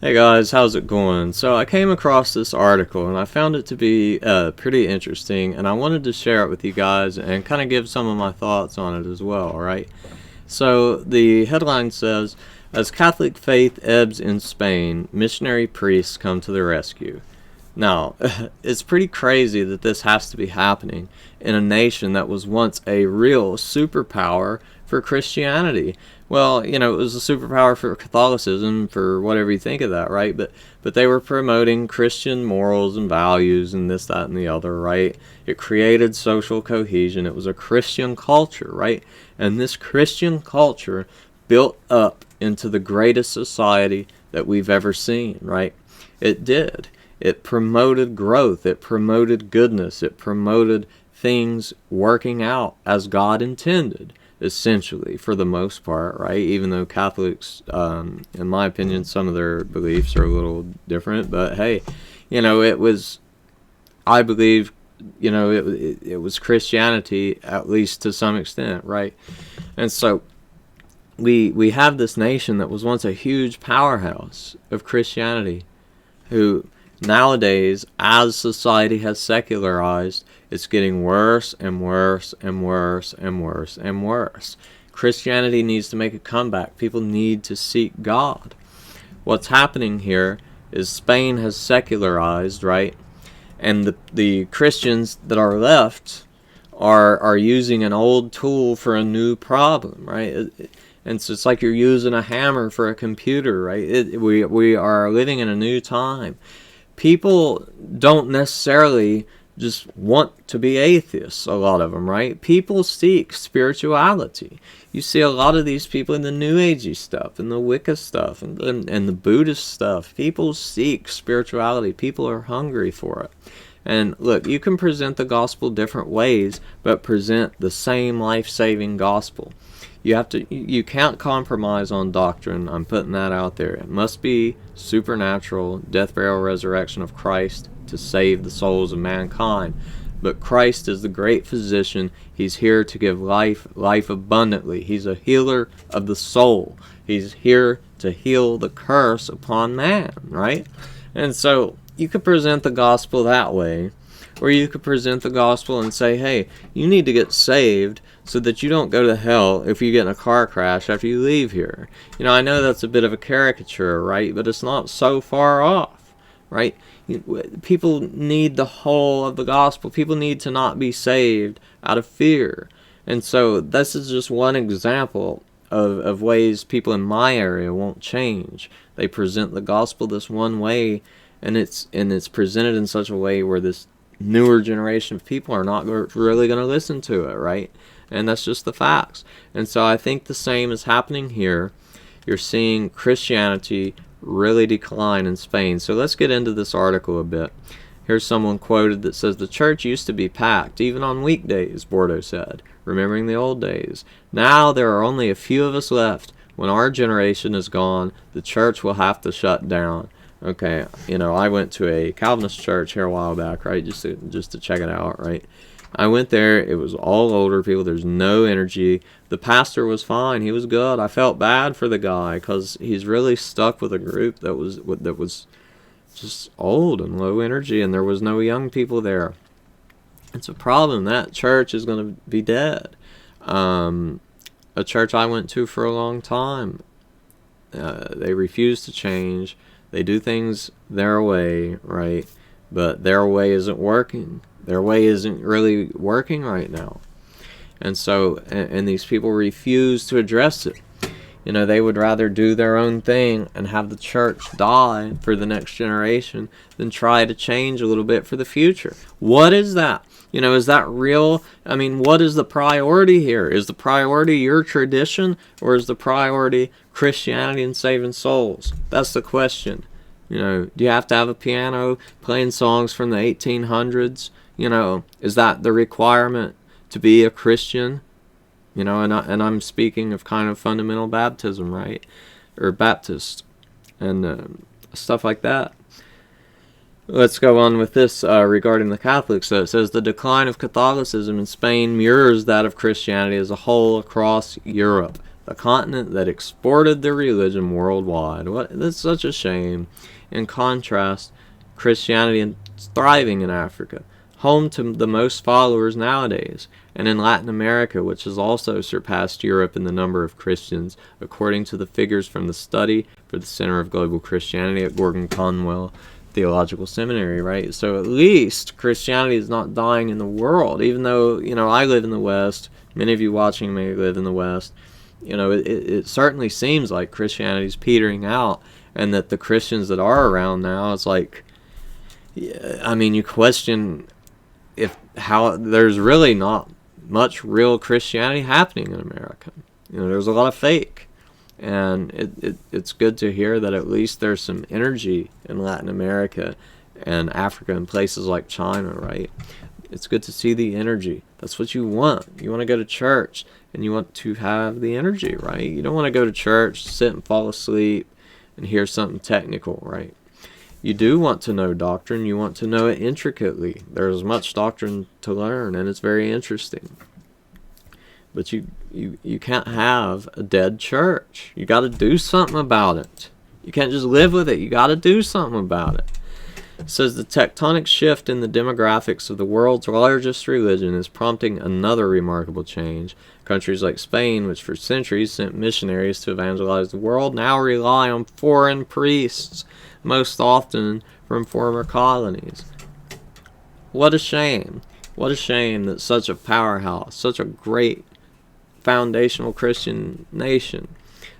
Hey guys, how's it going? So I came across this article and I found it to be pretty interesting, and I wanted to share it with you guys and kind of give some of my thoughts on it as well, right? So the headline says, as Catholic faith ebbs in Spain, missionary priests come to the rescue. Now, it's pretty crazy that this has to be happening in a nation that was once a real superpower for Christianity. Well, it was a superpower for Catholicism, for whatever you think of that, right? But they were promoting Christian morals and values and this, that, and the other, right? It created social cohesion. It was a Christian culture, right? And this Christian culture built up into the greatest society that we've ever seen, right? It did. It promoted growth. It promoted goodness. It promoted things working out as God intended, essentially, for the most part, right? Even though Catholics, in my opinion, some of their beliefs are a little different. But hey, it was, I believe, it was Christianity, at least to some extent, right? And so we have this nation that was once a huge powerhouse of Christianity, who nowadays, as society has secularized, it's getting worse and worse and worse and worse and worse. Christianity needs to make a comeback. People need to seek God. What's happening here is Spain has secularized, right? And the Christians that are left are using an old tool for a new problem, right? And so it's like you're using a hammer for a computer, right? We are living in a new time. People don't necessarily just want to be atheists, a lot of them, right? People seek spirituality. You see a lot of these people in the New Agey stuff, and the Wicca stuff, and the Buddhist stuff. People seek spirituality. People are hungry for it. And look, you can present the gospel different ways, but present the same life-saving gospel. You can't compromise on doctrine. I'm putting that out there. It must be supernatural, death, burial, resurrection of Christ to save the souls of mankind. But Christ is the great physician. He's here to give life abundantly. He's a healer of the soul. He's here to heal the curse upon man, right? And so you could present the gospel that way, or you could present the gospel and say, hey, you need to get saved so that you don't go to hell if you get in a car crash after you leave here. I know that's a bit of a caricature, right? But it's not so far off, right? People need the whole of the gospel. People need to not be saved out of fear. And so this is just one example of ways people in my area won't change. They present the gospel this one way, and it's presented in such a way where this newer generation of people are not really going to listen to it, right? And that's just the facts. And so I think the same is happening here. You're seeing Christianity really decline in Spain. So let's get into this article a bit. Here's someone quoted that says, the church used to be packed, even on weekdays, Bordeaux said, remembering the old days. Now there are only a few of us left. When our generation is gone, the church will have to shut down. Okay, I went to a Calvinist church here a while back, right, just to check it out, right? I went there. It was all older people. There's no energy. The pastor was fine. He was good. I felt bad for the guy because he's really stuck with a group that was just old and low energy, and there was no young people there. It's a problem. That church is going to be dead. A church I went to for a long time, they refuse to change. They do things their way, right? But their way isn't working. Their way isn't really working right now. And so, and these people refuse to address it. They would rather do their own thing and have the church die for the next generation than try to change a little bit for the future. What is that? Is that real? I mean, what is the priority here? Is the priority your tradition, or is the priority Christianity and saving souls? That's the question. Do you have to have a piano playing songs from the 1800s? Is that the requirement to be a Christian? And I'm speaking of kind of fundamental baptism, right? Or Baptist and stuff like that. Let's go on with this regarding the Catholics. So it says the decline of Catholicism in Spain mirrors that of Christianity as a whole across Europe. the continent that exported their religion worldwide. That's such a shame. In contrast, Christianity is thriving in Africa, home to the most followers nowadays, and in Latin America, which has also surpassed Europe in the number of Christians, according to the figures from the study for the Center of Global Christianity at Gordon Conwell Theological Seminary, right? So at least Christianity is not dying in the world, even though, I live in the West. Many of you watching may live in the West. It certainly seems like Christianity is petering out, and that the Christians that are around now, it's like, you question how there's really not much real Christianity happening in America. There's a lot of fake. And it's good to hear that at least there's some energy in Latin America and Africa and places like China, right? It's good to see the energy. That's what you want. You want to go to church and you want to have the energy, right? You don't want to go to church, sit and fall asleep and hear something technical, right? You do want to know doctrine. You want to know it intricately. There's much doctrine to learn, and it's very interesting. But you can't have a dead church. You got to do something about it. You can't just live with it. You got to do something about it. It says the tectonic shift in the demographics of the world's largest religion is prompting another remarkable change. Countries like Spain, which for centuries sent missionaries to evangelize the world, now rely on foreign priests, most often from former colonies. What a shame. What a shame that such a powerhouse, such a great foundational Christian nation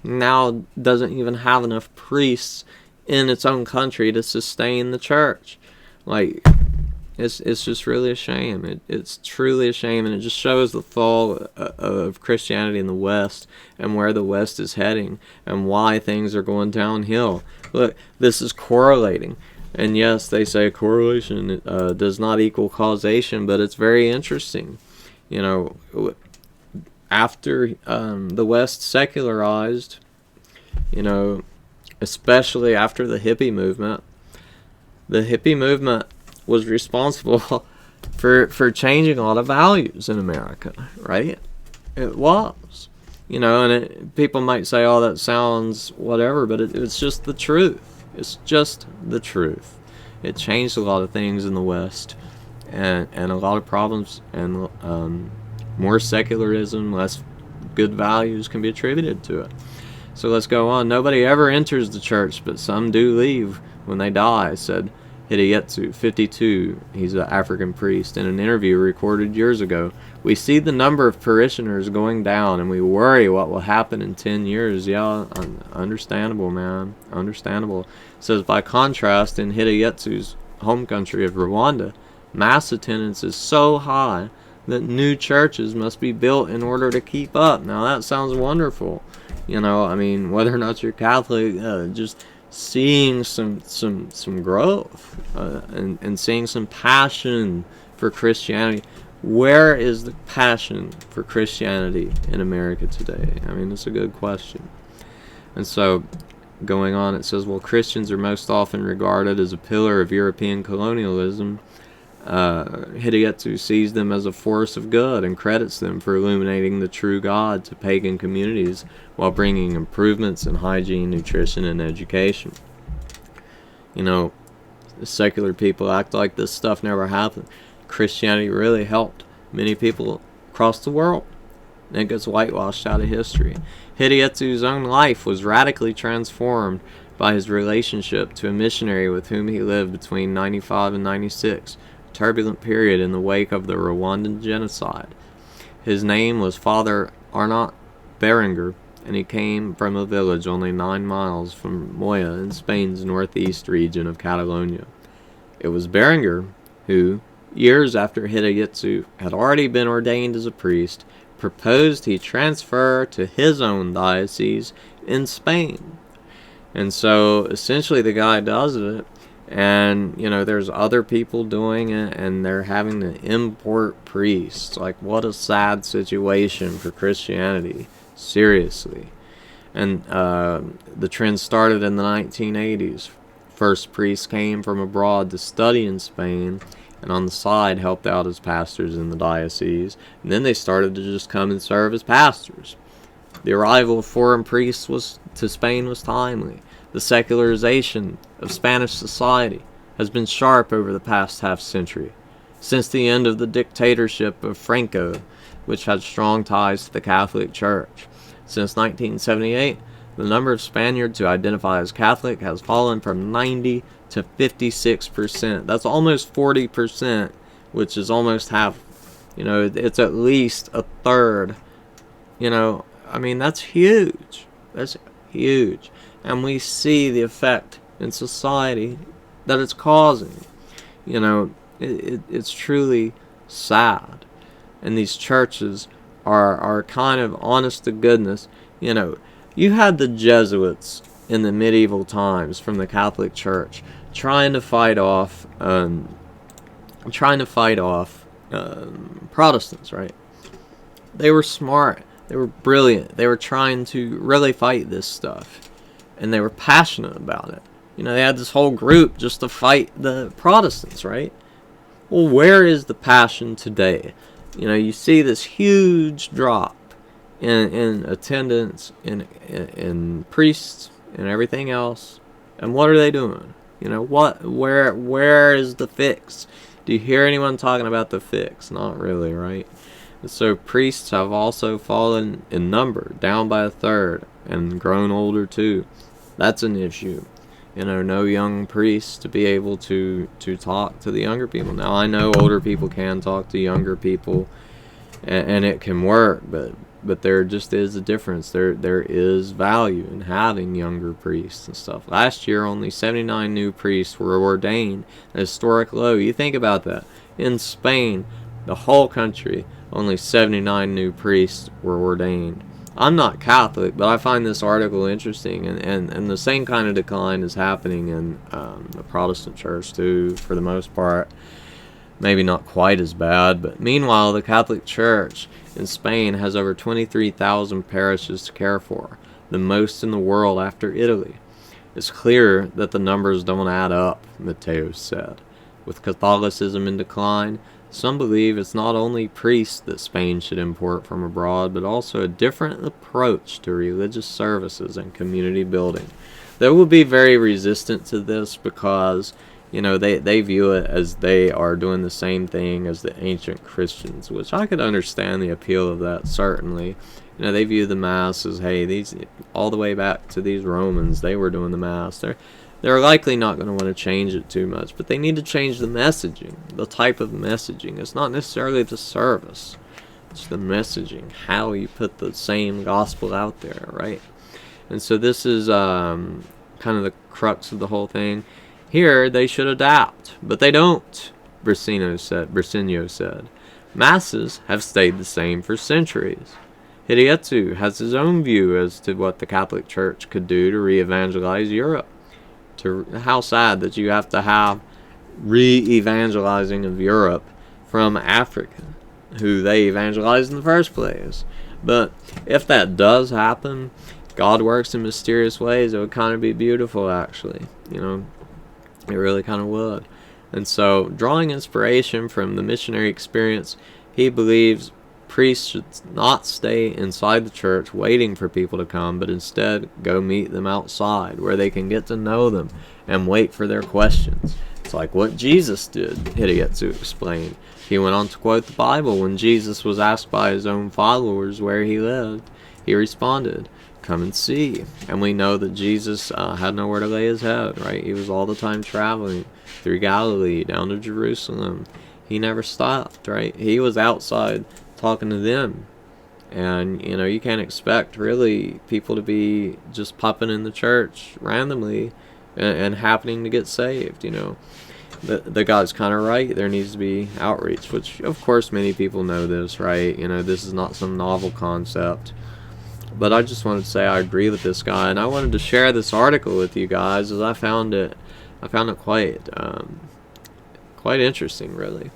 now doesn't even have enough priests in its own country to sustain the church. It's just really a shame. It's truly a shame, and it just shows the fall of Christianity in the West and where the West is heading and why things are going downhill. Look, this is correlating. And yes, they say correlation does not equal causation, but it's very interesting. After the West secularized, especially after the hippie movement was responsible for changing a lot of values in America, right? It was. And people might say, oh, that sounds whatever, but it's just the truth. It's just the truth. It changed a lot of things in the West, and a lot of problems, and more secularism, less good values can be attributed to it. So let's go on. Nobody ever enters the church, but some do leave when they die, said Hideetsu, 52. He's an African priest. In an interview recorded years ago, we see the number of parishioners going down, and we worry what will happen in 10 years. Yeah, understandable, man. Understandable. It says, by contrast, in Hideetsu's home country of Rwanda, mass attendance is so high that new churches must be built in order to keep up. Now, that sounds wonderful. Whether or not you're Catholic, just seeing some growth and seeing some passion for Christianity. Where is the passion for Christianity in America today? It's a good question. And so, going on, it says, well, Christians are most often regarded as a pillar of European colonialism. Hideetsu sees them as a force of good and credits them for illuminating the true God to pagan communities while bringing improvements in hygiene, nutrition, and education. Secular people act like this stuff never happened. Christianity really helped many people across the world. And it gets whitewashed out of history. Hideetsu's own life was radically transformed by his relationship to a missionary with whom he lived between 95 and 96. Turbulent period in the wake of the Rwandan genocide. His name was Father Arnaud Berenger, and he came from a village only 9 miles from Moya in Spain's northeast region of Catalonia. It was Berenger who, years after Hideetsu had already been ordained as a priest, proposed he transfer to his own diocese in Spain. And so essentially the guy does it. And, there's other people doing it, and they're having to import priests. What a sad situation for Christianity. Seriously. And the trend started in the 1980s. First priests came from abroad to study in Spain, and on the side helped out as pastors in the diocese. And then they started to just come and serve as pastors. The arrival of foreign priests to Spain was timely. The secularization of Spanish society has been sharp over the past half-century, since the end of the dictatorship of Franco, which had strong ties to the Catholic Church. Since 1978, the number of Spaniards who identify as Catholic has fallen from 90 to 56%. That's almost 40%, which is almost half. It's at least a third. I mean, that's huge. That's huge. And we see the effect in society that it's causing. It's truly sad. And these churches are kind of honest to goodness. You had the Jesuits in the medieval times from the Catholic Church trying to fight off Protestants, right? They were smart. They were brilliant. They were trying to really fight this stuff. And they were passionate about it. They had this whole group just to fight the Protestants, right? Well, where is the passion today? You see this huge drop in attendance, in priests, and everything else. And what are they doing? Where is the fix? Do you hear anyone talking about the fix? Not really, right? So priests have also fallen in number, down by a third, and grown older too. That's an issue. No young priests to be able to talk to the younger people. Now, I know older people can talk to younger people, and it can work, but there just is a difference. There is value in having younger priests and stuff. Last year, only 79 new priests were ordained, a historic low. You think about that. In Spain, the whole country, only 79 new priests were ordained. I'm not Catholic, but I find this article interesting, and the same kind of decline is happening in the Protestant church too, for the most part. Maybe not quite as bad, but meanwhile, the Catholic Church in Spain has over 23,000 parishes to care for, the most in the world after Italy. It's clear that the numbers don't add up, Mateos said. With Catholicism in decline, some believe it's not only priests that Spain should import from abroad, but also a different approach to religious services and community building. They will be very resistant to this because, they view it as they are doing the same thing as the ancient Christians, which I could understand the appeal of that, certainly. They view the Mass as, hey, these all the way back to these Romans, they were doing the Mass. They're likely not going to want to change it too much, but they need to change the messaging, the type of messaging. It's not necessarily the service. It's the messaging, how you put the same gospel out there, right? And so this is kind of the crux of the whole thing. Here, they should adapt, but they don't, Briceño said. Masses have stayed the same for centuries. Hideetsu has his own view as to what the Catholic Church could do to re-evangelize Europe. How sad that you have to have re-evangelizing of Europe from Africa, who they evangelized in the first place. But if that does happen, God works in mysterious ways. It would kind of be beautiful, actually. It really kind of would. And so, drawing inspiration from the missionary experience, he believes priests should not stay inside the church waiting for people to come, but instead go meet them outside where they can get to know them and wait for their questions. It's like what Jesus did, Hideetsu explained. He went on to quote the Bible when Jesus was asked by his own followers where he lived. He responded, "Come and see." And we know that Jesus had nowhere to lay his head, right? He was all the time traveling through Galilee, down to Jerusalem. He never stopped, right? He was outside talking to them. And, you can't expect, really, people to be just popping in the church randomly and happening to get saved, The guy's kind of right. There needs to be outreach, which, of course, many people know this, right? This is not some novel concept. But I just wanted to say I agree with this guy, and I wanted to share this article with you guys as I found it quite interesting, really.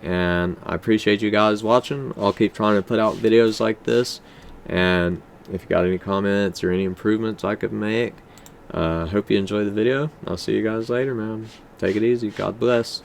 And I appreciate you guys watching. I'll keep trying to put out videos like this. And if you got any comments or any improvements I could make, hope you enjoy the video. I'll see you guys later, man. Take it easy. God bless.